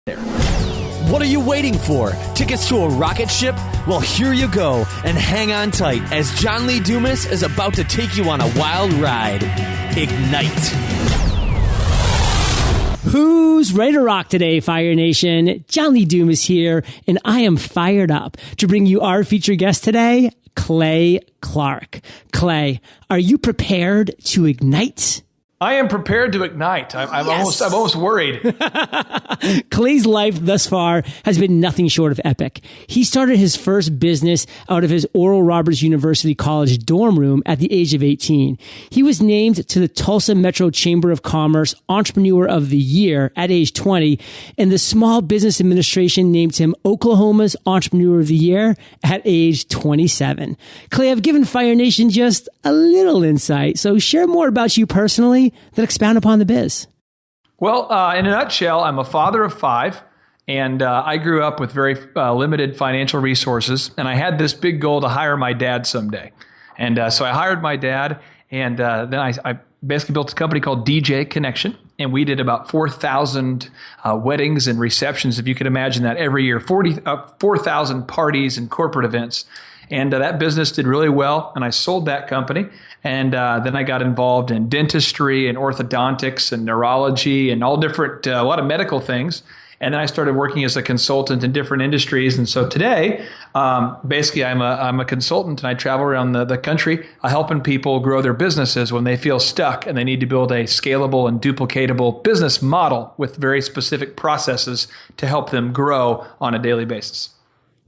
What are you waiting for? Tickets to a rocket ship? Well, here you go, and hang on tight as John Lee Dumas is about to take you on a wild ride. Ignite. Who's ready to rock today, Fire Nation? John Lee Dumas here, and I am fired up to bring you our featured guest today, Clay Clark. Clay, are you prepared to ignite? I am prepared to ignite. I'm almost worried. Clay's life thus far has been nothing short of epic. He started his first business out of his Oral Roberts University College dorm room at the age of 18. He was named to the Tulsa Metro Chamber of Commerce Entrepreneur of the Year at age 20, and the Small Business Administration named him Oklahoma's Entrepreneur of the Year at age 27. Clay, I've given Fire Nation just a little insight, so share more about you personally, then expound upon the biz. Well, in a nutshell, I'm a father of 5, and I grew up with very limited financial resources, and I had this big goal to hire my dad someday. And so I hired my dad, and then I basically built a company called DJ Connection, and we did about 4,000 weddings and receptions, if you could imagine that, every year, 4,000 parties and corporate events. And that business did really well, and I sold that company. And then I got involved in dentistry and orthodontics and neurology and all different, a lot of medical things. And then I started working as a consultant in different industries. And so today, basically, I'm a consultant, and I travel around the country helping people grow their businesses when they feel stuck and they need to build a scalable and duplicatable business model with very specific processes to help them grow on a daily basis.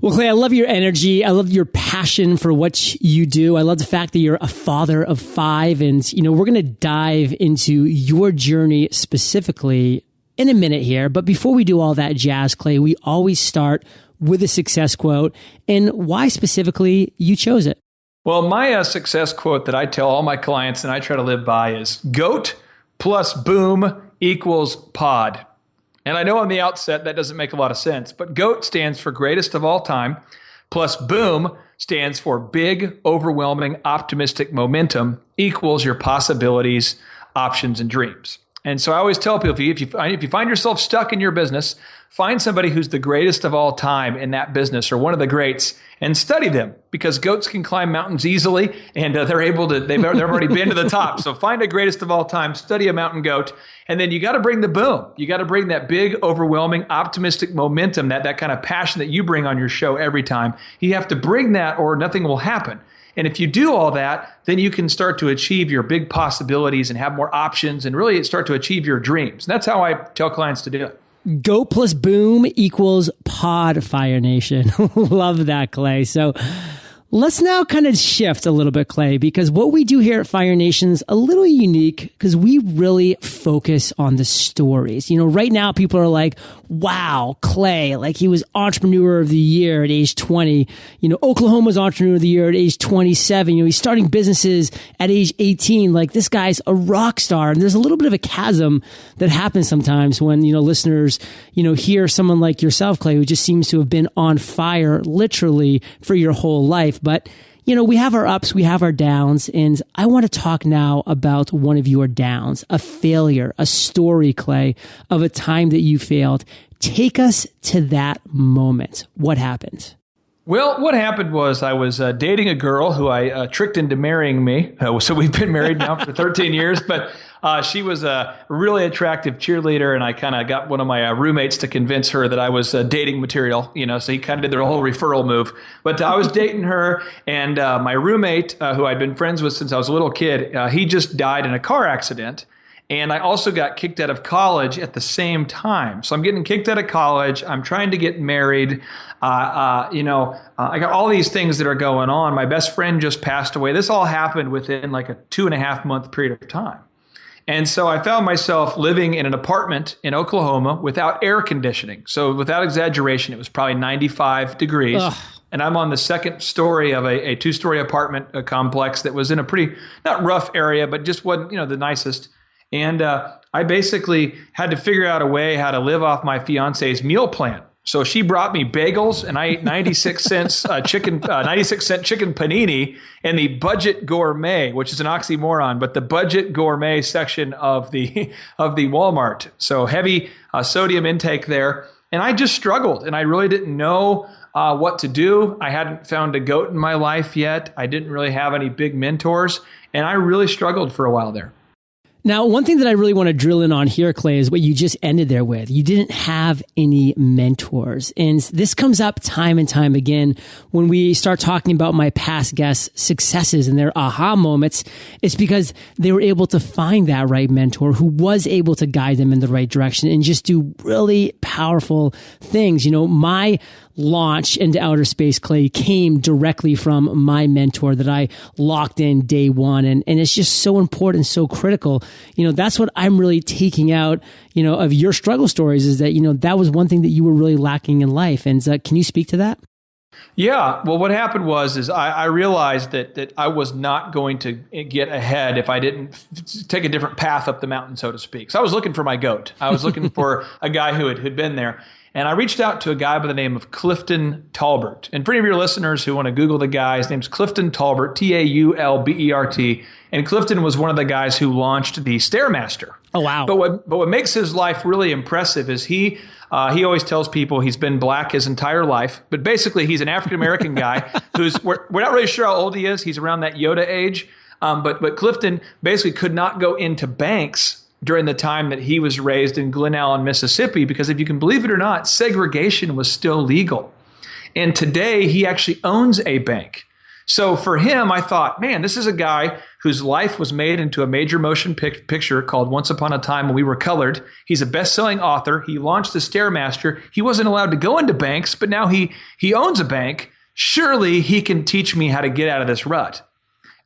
Well, Clay, I love your energy. I love your passion for what you do. I love the fact that you're a father of 5. And, we're going to dive into your journey specifically in a minute here. But before we do all that jazz, Clay, we always start with a success quote, and why specifically you chose it. Well, my success quote that I tell all my clients and I try to live by is GOAT plus boom equals pod. And I know on the outset that doesn't make a lot of sense, but GOAT stands for greatest of all time, plus boom stands for big, overwhelming, optimistic momentum equals your possibilities, options, and dreams. And so I always tell people, if you find yourself stuck in your business, find somebody who's the greatest of all time in that business or one of the greats and study them, because goats can climb mountains easily, and they've already been to the top. So find a greatest of all time, study a mountain goat, and then you got to bring the boom. You got to bring that big, overwhelming, optimistic momentum, that kind of passion that you bring on your show every time. You have to bring that or nothing will happen. And if you do all that, then you can start to achieve your big possibilities and have more options and really start to achieve your dreams. And that's how I tell clients to do it. Go plus boom equals pod, Fire Nation. Love that, Clay. So let's now kind of shift a little bit, Clay, because what we do here at Fire Nation is a little unique because we really focus on the stories. Right now people are like, wow, Clay, like he was Entrepreneur of the Year at age 20. Oklahoma's Entrepreneur of the Year at age 27. He's starting businesses at age 18. Like, this guy's a rock star. And there's a little bit of a chasm that happens sometimes when, listeners, hear someone like yourself, Clay, who just seems to have been on fire literally for your whole life. But we have our ups, we have our downs, and I want to talk now about one of your downs, a failure, a story, Clay, of a time that you failed. Take us to that moment. What happened? Well, what happened was I was dating a girl who I tricked into marrying me. So we've been married now for 13 years, but she was a really attractive cheerleader, and I kind of got one of my roommates to convince her that I was dating material, so he kind of did the whole referral move. But I was dating her, and my roommate, who I'd been friends with since I was a little kid, he just died in a car accident. And I also got kicked out of college at the same time. So I'm getting kicked out of college. I'm trying to get married. I got all these things that are going on. My best friend just passed away. This all happened within like a 2.5 month period of time. And so I found myself living in an apartment in Oklahoma without air conditioning. So without exaggeration, it was probably 95 degrees. Ugh. And I'm on the second story of a 2-story apartment complex that was in a pretty, not rough area, but just wasn't, the nicest. And I basically had to figure out a way how to live off my fiance's meal plan. So she brought me bagels, and I ate 96 cents 96-cent chicken panini in the budget gourmet, which is an oxymoron, but the budget gourmet section of the Walmart. So heavy sodium intake there. And I just struggled, and I really didn't know what to do. I hadn't found a goat in my life yet. I didn't really have any big mentors, and I really struggled for a while there. Now, one thing that I really want to drill in on here, Clay, is what you just ended there with. You didn't have any mentors. And this comes up time and time again when we start talking about my past guests' successes and their aha moments. It's because they were able to find that right mentor who was able to guide them in the right direction and just do really powerful things. You know, my launch into outer space, Clay, came directly from my mentor that I locked in day one. And it's just so important, so critical. You know, that's what I'm really taking out, you know, of your struggle stories is that, you know, that was one thing that you were really lacking in life. And can you speak to that? Yeah. Well, what happened was I realized that I was not going to get ahead if I didn't take a different path up the mountain, so to speak. So I was looking for my goat. I was looking for a guy who had been there. And I reached out to a guy by the name of Clifton Talbert. And for any of your listeners who want to Google the guy, his name's Clifton Talbert, Taulbert. And Clifton was one of the guys who launched the Stairmaster. Oh, wow. But what makes his life really impressive is he always tells people he's been black his entire life. But basically, he's an African-American guy we're not really sure how old he is. He's around that Yoda age. But Clifton basically could not go into banks during the time that he was raised in Glen Allen, Mississippi, because if you can believe it or not, segregation was still legal. And today he actually owns a bank. So for him, I thought, man, this is a guy whose life was made into a major motion picture called Once Upon a Time When We Were Colored. He's a best-selling author. He launched the Stairmaster. He wasn't allowed to go into banks, but now he owns a bank. Surely he can teach me how to get out of this rut.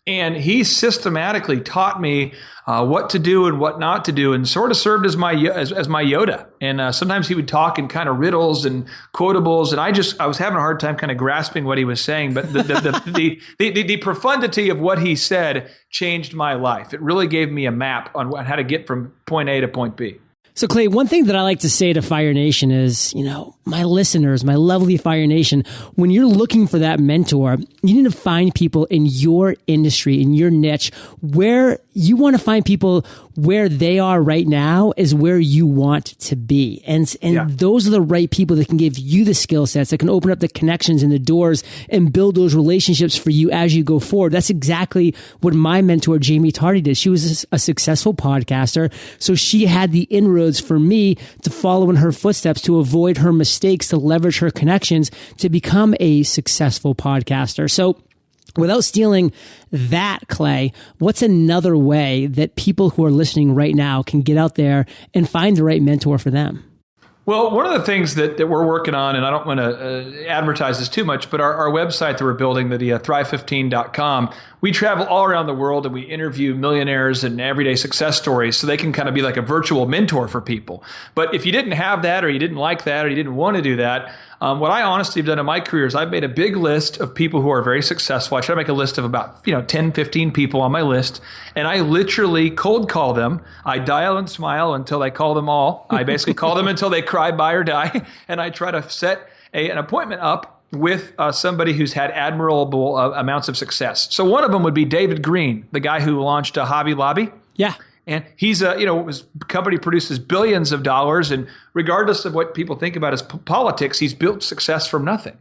And he systematically taught me what to do and what not to do, and sort of served as my Yoda. And sometimes he would talk in kind of riddles and quotables, and I was having a hard time kind of grasping what he was saying. But the profundity of what he said changed my life. It really gave me a map on how to get from point A to point B. So, Clay, one thing that I like to say to Fire Nation is, you know, my listeners, my lovely Fire Nation, when you're looking for that mentor, you need to find people in your industry, in your niche, where you want to find people where they are right now is where you want to be. And those are the right people that can give you the skill sets, that can open up the connections and the doors and build those relationships for you as you go forward. That's exactly what my mentor, Jamie Tardy, did. She was a successful podcaster. So she had the inroads for me to follow in her footsteps, to avoid her mistakes, to leverage her connections, to become a successful podcaster. So without stealing that, Clay, what's another way that people who are listening right now can get out there and find the right mentor for them? Well, one of the things that we're working on, and I don't want to advertise this too much, but our website that we're building, the Thrive15.com, we travel all around the world and we interview millionaires and everyday success stories so they can kind of be like a virtual mentor for people. But if you didn't have that, or you didn't like that, or you didn't want to do that, what I honestly have done in my career is I've made a big list of people who are very successful. I try to make a list of about 10, 15 people on my list, and I literally cold call them. I dial and smile until I call them all. I basically call them until they cry, buy, or die, and I try to set an appointment up with somebody who's had admirable amounts of success. So one of them would be David Green, the guy who launched Hobby Lobby. Yeah. And he's his company produces billions of dollars, and regardless of what people think about his politics, he's built success from nothing.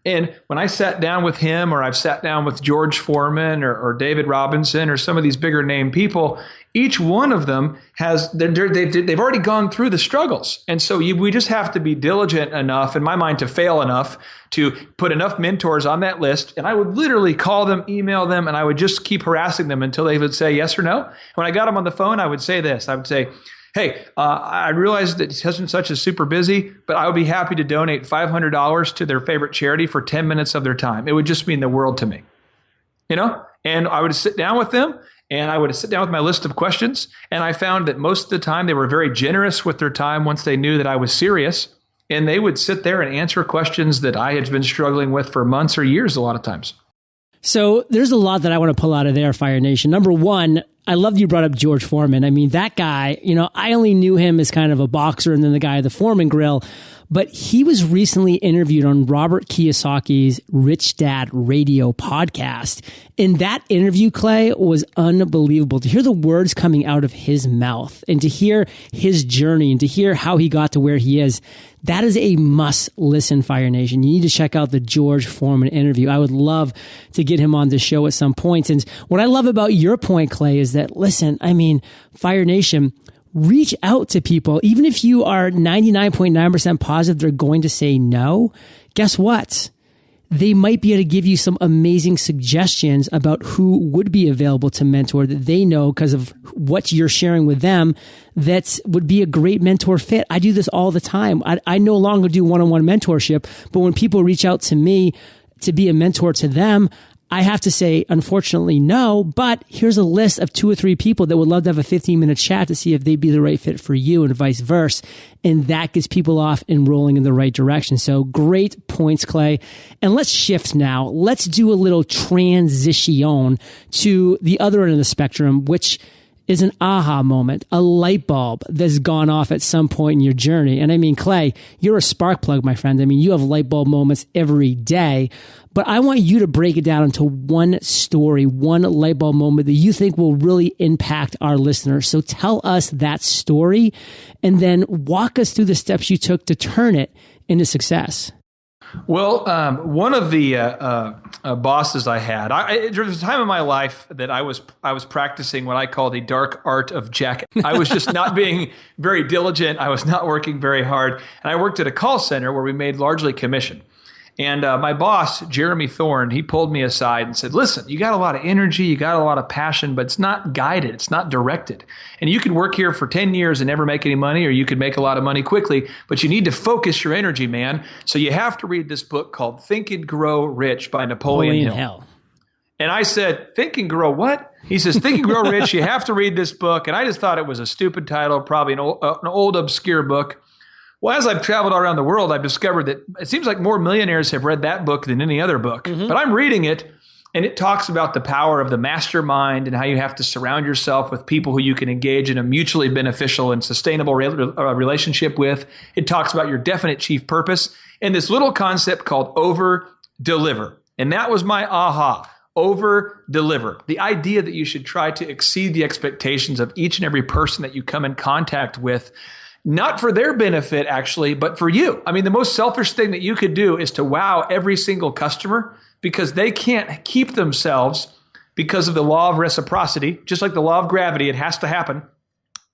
And when I sat down with him, or I've sat down with George Foreman or David Robinson or some of these bigger name people, each one of them they've already gone through the struggles. And so we just have to be diligent enough, in my mind, to fail enough to put enough mentors on that list. And I would literally call them, email them, and I would just keep harassing them until they would say yes or no. When I got them on the phone, I would say this. I would say, hey, I realize that such and such is super busy, but I would be happy to donate $500 to their favorite charity for 10 minutes of their time. It would just mean the world to me, And I would sit down with them, and I would sit down with my list of questions, and I found that most of the time they were very generous with their time once they knew that I was serious, and they would sit there and answer questions that I had been struggling with for months or years a lot of times. So there's a lot that I want to pull out of there, Fire Nation. Number one, I love that you brought up George Foreman. I mean, that guy, I only knew him as kind of a boxer and then the guy at the Foreman Grill. but he was recently interviewed on Robert Kiyosaki's Rich Dad Radio podcast. And that interview, Clay, was unbelievable. To hear the words coming out of his mouth and to hear his journey and to hear how he got to where he is, that is a must listen, Fire Nation. You need to check out the George Foreman interview. I would love to get him on the show at some point. And what I love about your point, Clay, is that, listen, I mean, Fire Nation, reach out to people. Even if you are 99.9% positive they're going to say no, guess what? They might be able to give you some amazing suggestions about who would be available to mentor that they know because of what you're sharing with them that would be a great mentor fit. I do this all the time. I no longer do one-on-one mentorship, but when people reach out to me to be a mentor to them, I have to say, unfortunately, no, but here's a list of 2 or 3 people that would love to have a 15-minute chat to see if they'd be the right fit for you and vice versa. And that gets people off and rolling in the right direction. So great points, Clay. And let's shift now. Let's do a little transition to the other end of the spectrum, which is an aha moment, a light bulb that's gone off at some point in your journey. And I mean, Clay, you're a spark plug, my friend. I mean, you have light bulb moments every day, but I want you to break it down into one story, one light bulb moment that you think will really impact our listeners. So tell us that story and then walk us through the steps you took to turn it into success. Well, one of the bosses I had, there was a time in my life that I was practicing what I call the dark art of Jack. I was just not being very diligent. I was not working very hard. And I worked at a call center where we made largely commission. And my boss, Jeremy Thorne, he pulled me aside and said, listen, you got a lot of energy, you got a lot of passion, but it's not guided, it's not directed. And you can work here for 10 years and never make any money, or you could make a lot of money quickly, but you need to focus your energy, man. So you have to read this book called Think and Grow Rich by Napoleon Hill. And I said, Think and Grow what? He says, Think and Grow Rich, you have to read this book. And I just thought it was a stupid title, probably an old obscure book. Well, as I've traveled all around the world, I've discovered that it seems like more millionaires have read that book than any other book. Mm-hmm. But I'm reading it, and it talks about the power of the mastermind and how you have to surround yourself with people who you can engage in a mutually beneficial and sustainable relationship with. It talks about your definite chief purpose and this little concept called over-deliver. And that was my aha. Over-deliver. The idea that you should try to exceed the expectations of each and every person that you come in contact with, not for their benefit, actually, but for you. I mean, the most selfish thing that you could do is to wow every single customer because they can't keep themselves because of the law of reciprocity. Just like the law of gravity, it has to happen.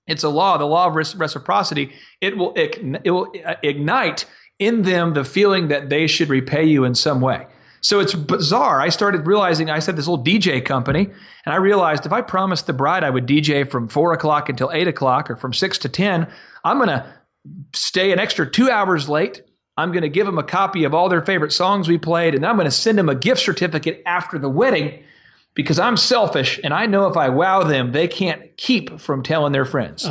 It's a law, the law of reciprocity. It will ignite in them the feeling that they should repay you in some way. So it's bizarre. I started realizing, I said this little DJ company, and I realized if I promised the bride I would DJ from 4 o'clock until 8 o'clock or from 6 to 10, I'm going to stay an extra 2 hours late. I'm going to give them a copy of all their favorite songs we played, and I'm going to send them a gift certificate after the wedding because I'm selfish, and I know if I wow them, they can't keep from telling their friends.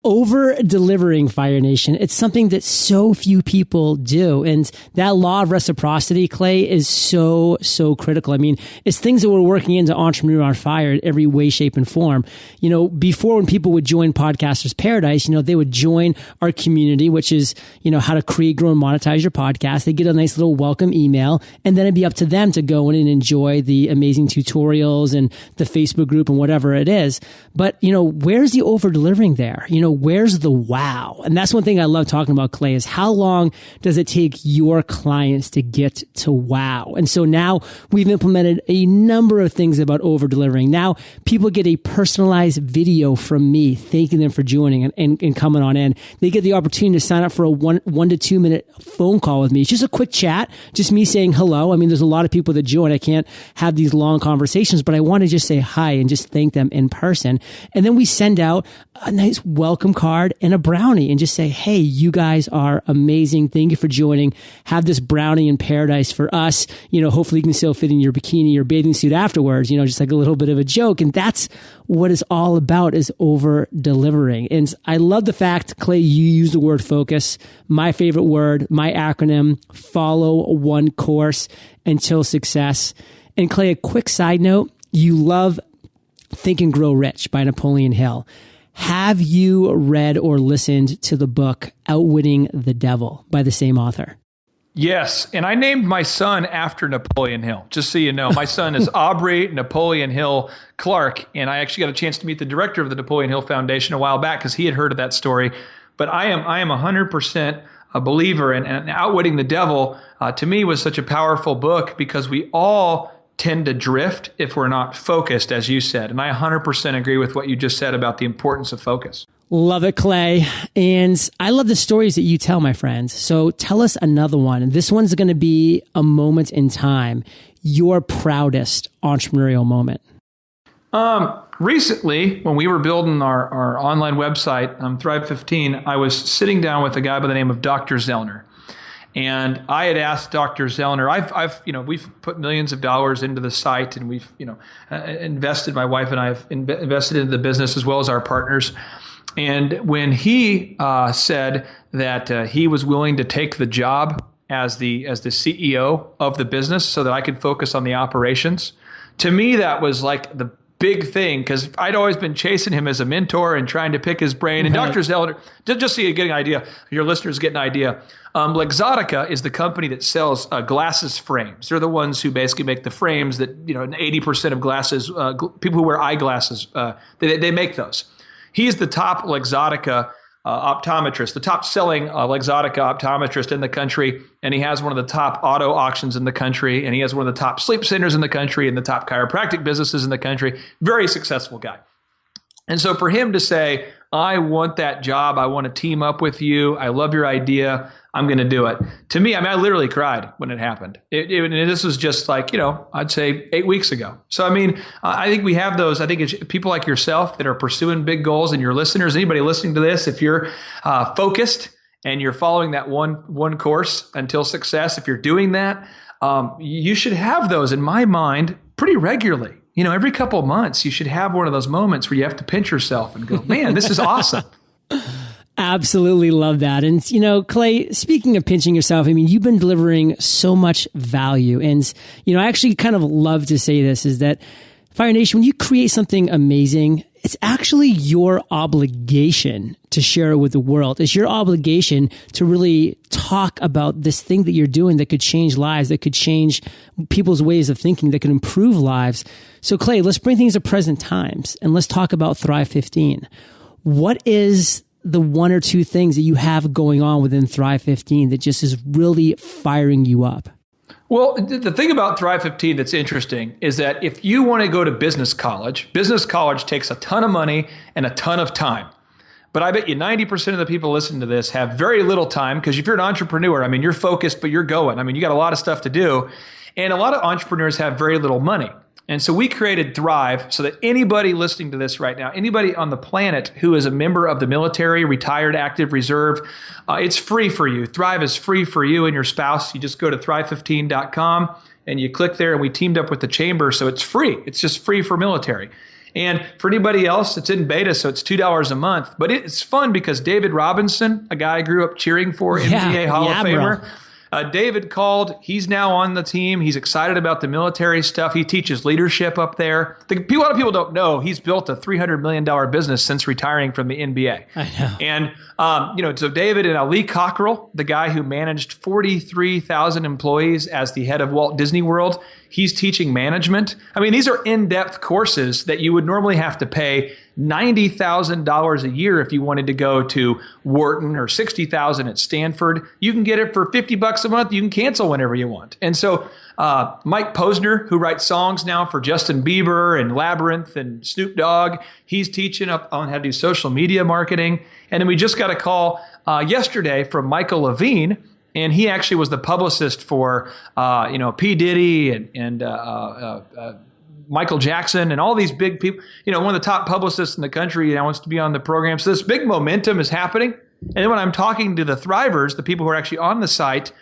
Over-delivering, Fire Nation. It's something that so few people do. And that law of reciprocity, Clay, is so, so critical. I mean, it's things that we're working into Entrepreneur on Fire in every way, shape, and form. You know, before when people would join Podcasters Paradise, you know, they would join our community, which is, you know, how to create, grow, and monetize your podcast. They get a nice little welcome email, and then it'd be up to them to go in and enjoy the amazing tutorials and the Facebook group and whatever it is. But, you know, where's the over-delivering there? You know, where's the wow? And that's one thing I love talking about, Clay, is how long does it take your clients to get to wow? And so now we've implemented a number of things about over delivering. Now people get a personalized video from me thanking them for joining and coming on in. They get the opportunity to sign up for a 1 to 2 minute phone call with me. It's just a quick chat, just me saying hello. I mean, there's a lot of people that join. I can't have these long conversations, but I want to just say hi and just thank them in person. And then we send out a nice welcome card and a brownie and just say, hey, you guys are amazing. Thank you for joining. Have this brownie in paradise for us. You know, hopefully you can still fit in your bikini or bathing suit afterwards, you know, just like a little bit of a joke. And that's what it's all about, is over delivering. And I love the fact, Clay, you use the word focus. My favorite word, my acronym, follow one course until success. And Clay, a quick side note, you love Think and Grow Rich by Napoleon Hill. Have you read or listened to the book Outwitting the Devil by the same author? Yes, and I named my son after Napoleon Hill, just so you know. My son is Aubrey Napoleon Hill Clark, and I actually got a chance to meet the director of the Napoleon Hill Foundation a while back because he had heard of that story. But I am 100% a believer, and Outwitting the Devil, to me, was such a powerful book because we all tend to drift if we're not focused, as you said. And I 100% agree with what you just said about the importance of focus. Love it, Clay. And I love the stories that you tell, my friends. So tell us another one. And this one's going to be a moment in time, your proudest entrepreneurial moment. Recently, when we were building our online website, Thrive15, I was sitting down with a guy by the name of Dr. Zellner. And I had asked Dr. Zellner, we've put millions of dollars into the site, and we've, invested, my wife and I have invested into the business as well as our partners. And when he said that he was willing to take the job as the CEO of the business so that I could focus on the operations, to me that was like the big thing, because I'd always been chasing him as a mentor and trying to pick his brain. And Dr. Zellner, just so you get an idea, your listeners get an idea, Luxottica is the company that sells glasses frames. They're the ones who basically make the frames that, 80% of glasses, people who wear eyeglasses, they make those. He's the top Luxottica optometrist, the top selling Luxottica optometrist in the country, and he has one of the top auto auctions in the country, and he has one of the top sleep centers in the country and the top chiropractic businesses in the country. Very successful guy. And so for him to say, I want that job, I want to team up with you, I love your idea, I'm going to do it. To me, I literally cried when it happened. This was just like, I'd say 8 weeks ago. So, I think we have those. I think it's people like yourself that are pursuing big goals, and your listeners, anybody listening to this, if you're focused and you're following that one course until success, if you're doing that, you should have those, in my mind, pretty regularly. Every couple of months, you should have one of those moments where you have to pinch yourself and go, man, this is awesome. Absolutely love that. And, Clay, speaking of pinching yourself, you've been delivering so much value. And, I actually kind of love to say this is that Fire Nation, when you create something amazing, it's actually your obligation to share it with the world. It's your obligation to really talk about this thing that you're doing that could change lives, that could change people's ways of thinking, that could improve lives. So, Clay, let's bring things to present times and let's talk about Thrive15. What is the one or two things that you have going on within Thrive15 that just is really firing you up? Well, the thing about Thrive15 that's interesting is that if you want to go to business college takes a ton of money and a ton of time. But I bet you 90% of the people listening to this have very little time, because if you're an entrepreneur, you're focused, but you're going. You got a lot of stuff to do. And a lot of entrepreneurs have very little money. And so we created Thrive so that anybody listening to this right now, anybody on the planet who is a member of the military, retired, active, reserve, it's free for you. Thrive is free for you and your spouse. You just go to thrive15.com and you click there, and we teamed up with the chamber, so it's free. It's just free for military. And for anybody else, it's in beta, so it's $2 a month. But it's fun because David Robinson, a guy I grew up cheering for, NBA Hall of Famer, bro. David called. He's now on the team. He's excited about the military stuff. He teaches leadership up there. A lot of people don't know he's built a $300 million business since retiring from the NBA. I know. And, so David and Lee Cockrell, the guy who managed 43,000 employees as the head of Walt Disney World, he's teaching management. These are in-depth courses that you would normally have to pay $90,000 a year if you wanted to go to Wharton, or $60,000 at Stanford. You can get it for $50 a month. You can cancel whenever you want. And so Mike Posner, who writes songs now for Justin Bieber and Labyrinth and Snoop Dogg, he's teaching up on how to do social media marketing. And then we just got a call yesterday from Michael Levine, and he actually was the publicist for P. Diddy and Michael Jackson and all these big people. One of the top publicists in the country now wants to be on the program. So this big momentum is happening. And then when I'm talking to the Thrivers, the people who are actually on the site,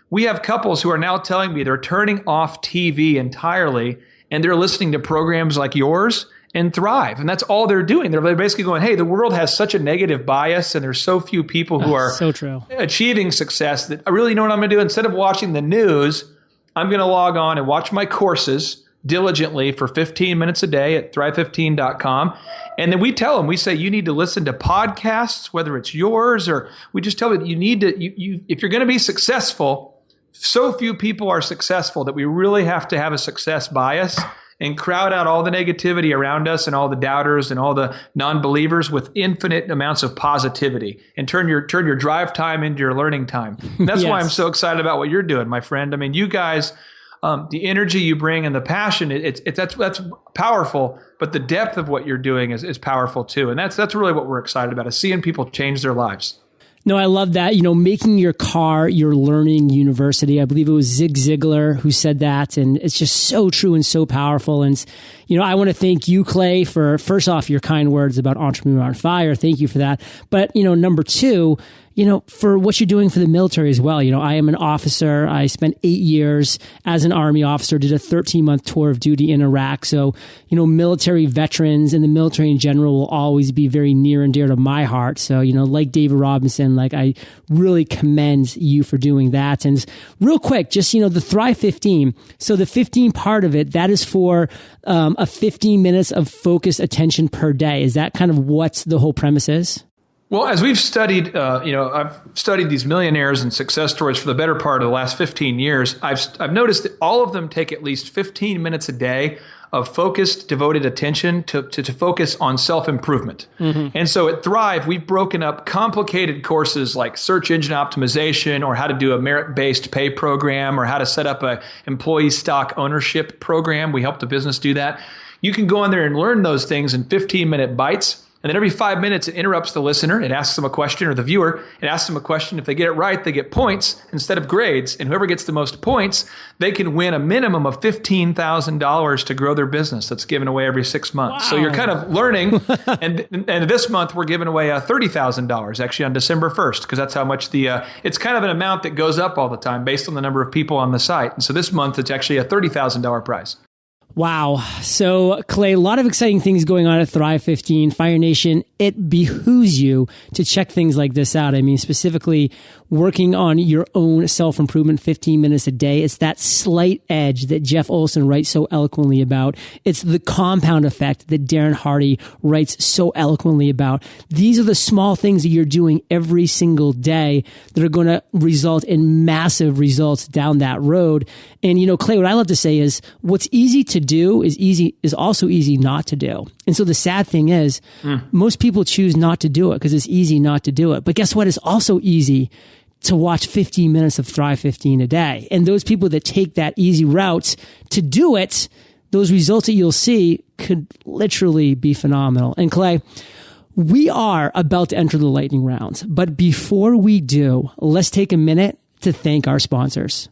we have couples who are now telling me they're turning off TV entirely, and they're listening to programs like yours and Thrive. And that's all they're doing. They're basically going, hey, the world has such a negative bias, and there's so few people who are so true. Achieving success, that I really know what I'm going to do. Instead of watching the news, I'm going to log on and watch my courses, diligently for 15 minutes a day at thrive15.com. And then we tell them, we say, you need to listen to podcasts, whether it's yours, or we just tell them you need to, if you're going to be successful, so few people are successful that we really have to have a success bias and crowd out all the negativity around us and all the doubters and all the non-believers with infinite amounts of positivity, and turn your drive time into your learning time. And that's why I'm so excited about what you're doing, my friend. I mean, you guys, the energy you bring and the passion, that's powerful, but the depth of what you're doing is powerful too. And that's really what we're excited about, is seeing people change their lives. No, I love that. Making your car your learning university. I believe it was Zig Ziglar who said that. And it's just so true and so powerful. And, I want to thank you, Clay, for, first off, your kind words about Entrepreneur on Fire. Thank you for that. But, number two, for what you're doing for the military as well. I am an officer. I spent 8 years as an Army officer, did a 13-month tour of duty in Iraq. So, military veterans and the military in general will always be very near and dear to my heart. So, like David Robinson, I really commend you for doing that. And real quick, just, the Thrive 15. So the 15 part of it, that is for a 15 minutes of focused attention per day. Is that kind of what the whole premise is? Well, as we've studied, I've studied these millionaires and success stories for the better part of the last 15 years. I've noticed that all of them take at least 15 minutes a day of focused, devoted attention to focus on self-improvement. Mm-hmm. And so at Thrive, we've broken up complicated courses like search engine optimization, or how to do a merit-based pay program, or how to set up a employee stock ownership program. We help the business do that. You can go in there and learn those things in 15-minute bites. And then every 5 minutes, it interrupts the listener. It asks them a question, or the viewer. It asks them a question. If they get it right, they get points instead of grades. And whoever gets the most points, they can win a minimum of $15,000 to grow their business. That's given away every 6 months. Wow. So you're kind of learning. and this month, we're giving away $30,000 actually on December 1st, because that's how much it's kind of an amount that goes up all the time based on the number of people on the site. And so this month, it's actually a $30,000 prize. Wow. So, Clay, a lot of exciting things going on at Thrive 15. Fire Nation, it behooves you to check things like this out. I mean, specifically working on your own self-improvement 15 minutes a day. It's that slight edge that Jeff Olson writes so eloquently about. It's the compound effect that Darren Hardy writes so eloquently about. These are the small things that you're doing every single day that are going to result in massive results down that road. And, Clay, what I love to say is what's easy to do is also easy not to do. And so the sad thing is most people choose not to do it because it's easy not to do it. But guess what? It's also easy to watch 15 minutes of Thrive 15 a day. And those people that take that easy route to do it, those results that you'll see could literally be phenomenal. And Clay, we are about to enter the lightning round. But before we do, let's take a minute to thank our sponsors.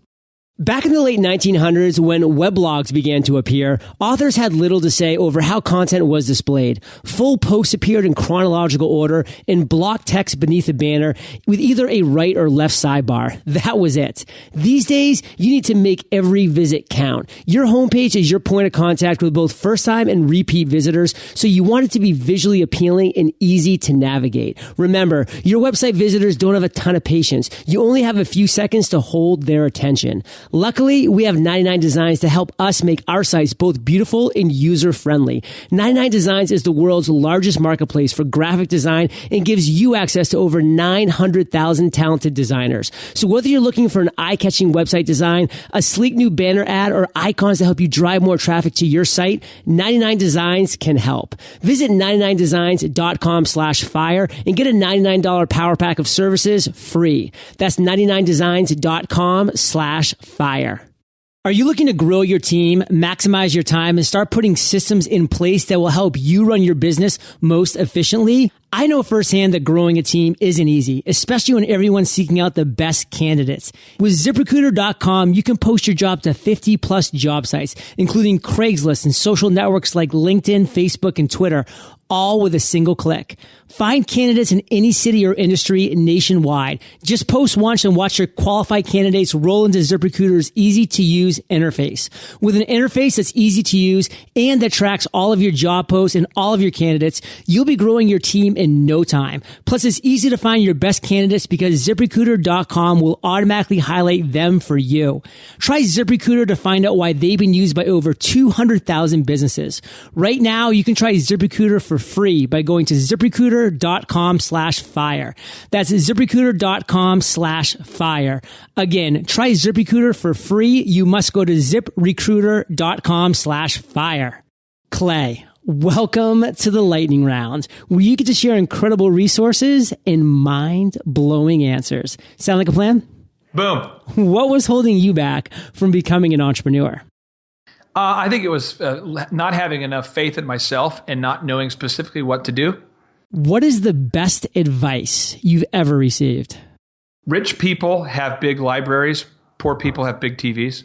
Back in the late 1900s, when weblogs began to appear, authors had little to say over how content was displayed. Full posts appeared in chronological order in block text beneath a banner with either a right or left sidebar. That was it. These days, you need to make every visit count. Your homepage is your point of contact with both first-time and repeat visitors, so you want it to be visually appealing and easy to navigate. Remember, your website visitors don't have a ton of patience. You only have a few seconds to hold their attention. Luckily, we have 99 Designs to help us make our sites both beautiful and user-friendly. 99 Designs is the world's largest marketplace for graphic design and gives you access to over 900,000 talented designers. So whether you're looking for an eye-catching website design, a sleek new banner ad, or icons to help you drive more traffic to your site, 99 Designs can help. Visit 99designs.com/fire and get a $99 power pack of services free. That's 99designs.com/fire. Are you looking to grow your team, maximize your time, and start putting systems in place that will help you run your business most efficiently? I know firsthand that growing a team isn't easy, especially when everyone's seeking out the best candidates. With ZipRecruiter.com, you can post your job to 50 plus job sites, including Craigslist and social networks like LinkedIn, Facebook, and Twitter, all with a single click. Find candidates in any city or industry nationwide. Just post once and watch your qualified candidates roll into ZipRecruiter's easy-to-use interface. With an interface that's easy to use and that tracks all of your job posts and all of your candidates, you'll be growing your team in no time. Plus, it's easy to find your best candidates because ZipRecruiter.com will automatically highlight them for you. Try ZipRecruiter to find out why they've been used by over 200,000 businesses. Right now, you can try ZipRecruiter for free by going to ZipRecruiter.com/fire. That's ZipRecruiter.com/fire. Again, try ZipRecruiter for free. You must go to ZipRecruiter.com/fire. Clay, welcome to the lightning round, where you get to share incredible resources and mind-blowing answers. Sound like a plan? Boom. What was holding you back from becoming an entrepreneur? I think it was not having enough faith in myself and not knowing specifically what to do. What is the best advice you've ever received? Rich people have big libraries. Poor people have big TVs.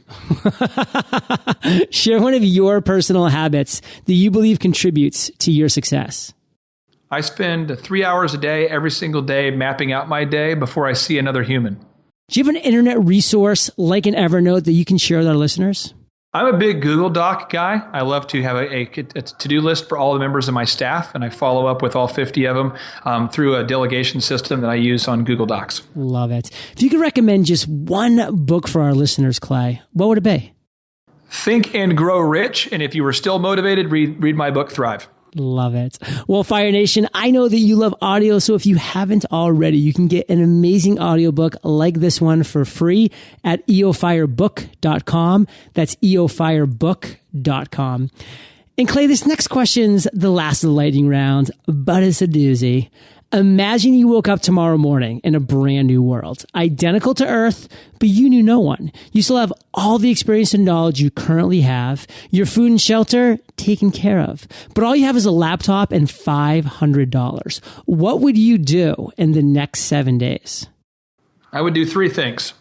Share one of your personal habits that you believe contributes to your success. I spend 3 hours a day, every single day, mapping out my day before I see another human. Do you have an internet resource like an Evernote that you can share with our listeners? I'm a big Google Doc guy. I love to have a to-do list for all the members of my staff, and I follow up with all 50 of them through a delegation system that I use on Google Docs. Love it. If you could recommend just one book for our listeners, Clay, what would it be? Think and Grow Rich, and if you were still motivated, read my book, Thrive. Love it. Well, Fire Nation, I know that you love audio, so if you haven't already, you can get an amazing audiobook like this one for free at eofirebook.com. That's eofirebook.com. And Clay, this next question's the last of the lightning round, but it's a doozy. Imagine you woke up tomorrow morning in a brand new world, identical to Earth, but you knew no one. You still have all the experience and knowledge you currently have, your food and shelter taken care of, but all you have is a laptop and $500. What would you do in the next 7 days? I would do three things.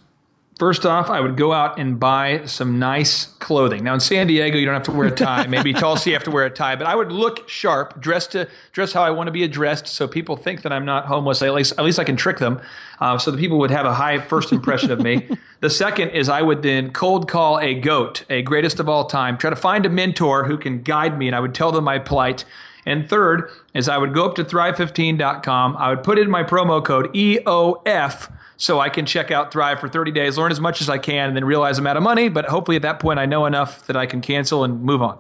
First off, I would go out and buy some nice clothing. Now in San Diego, you don't have to wear a tie. Maybe Tulsa, you have to wear a tie. But I would look sharp, dress how I want to be addressed, so people think that I'm not homeless. At least I can trick them, so that people would have a high first impression of me. The second is I would then cold call a GOAT, a greatest of all time, try to find a mentor who can guide me, and I would tell them my plight. And third is I would go up to Thrive15.com. I would put in my promo code EOF, so I can check out Thrive for 30 days, learn as much as I can, and then realize I'm out of money. But hopefully at that point, I know enough that I can cancel and move on.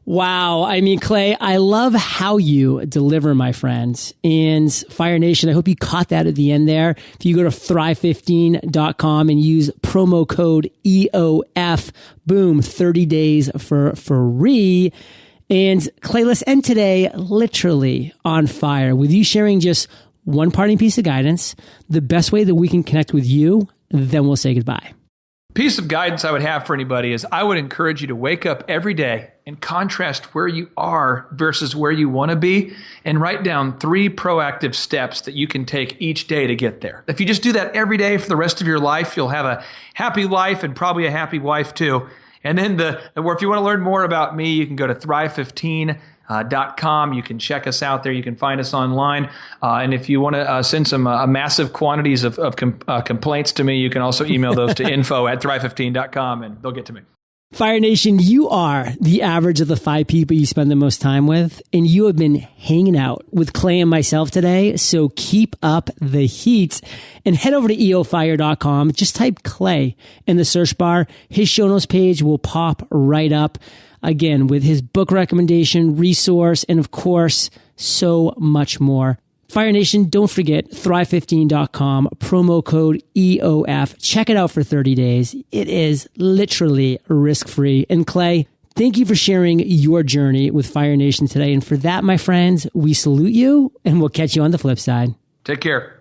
Wow. I mean, Clay, I love how you deliver, my friends. And Fire Nation, I hope you caught that at the end there. If you go to Thrive15.com and use promo code EOF, boom, 30 days for free. And Clay, let's end today literally on fire with you sharing just one parting piece of guidance, the best way that we can connect with you, then we'll say goodbye. Piece of guidance I would have for anybody is I would encourage you to wake up every day and contrast where you are versus where you want to be, and write down 3 proactive steps that you can take each day to get there. If you just do that every day for the rest of your life, you'll have a happy life and probably a happy wife too. And then if you want to learn more about me, you can go to Thrive15.com. You can check us out there. You can find us online. And if you want to send some massive quantities of complaints to me, you can also email those to info@Thrive15.com, and they'll get to me. Fire Nation, you are the average of the 5 people you spend the most time with, and you have been hanging out with Clay and myself today, so keep up the heat. And head over to eofire.com. Just type Clay in the search bar. His show notes page will pop right up, again, with his book recommendation, resource, and of course, so much more. Fire Nation, don't forget Thrive15.com, promo code EOF. Check it out for 30 days. It is literally risk-free. And Clay, thank you for sharing your journey with Fire Nation today. And for that, my friends, we salute you, and we'll catch you on the flip side. Take care.